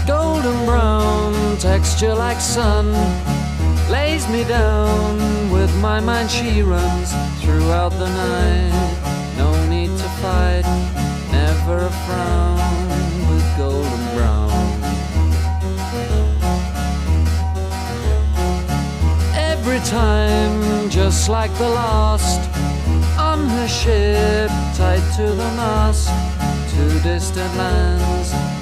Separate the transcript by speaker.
Speaker 1: Golden brown texture like sun lays me down. With my mind she runs throughout the night. No need to fight, never a frown with golden brown. Every time, just like the last, on her ship tied to the mast, to distant lands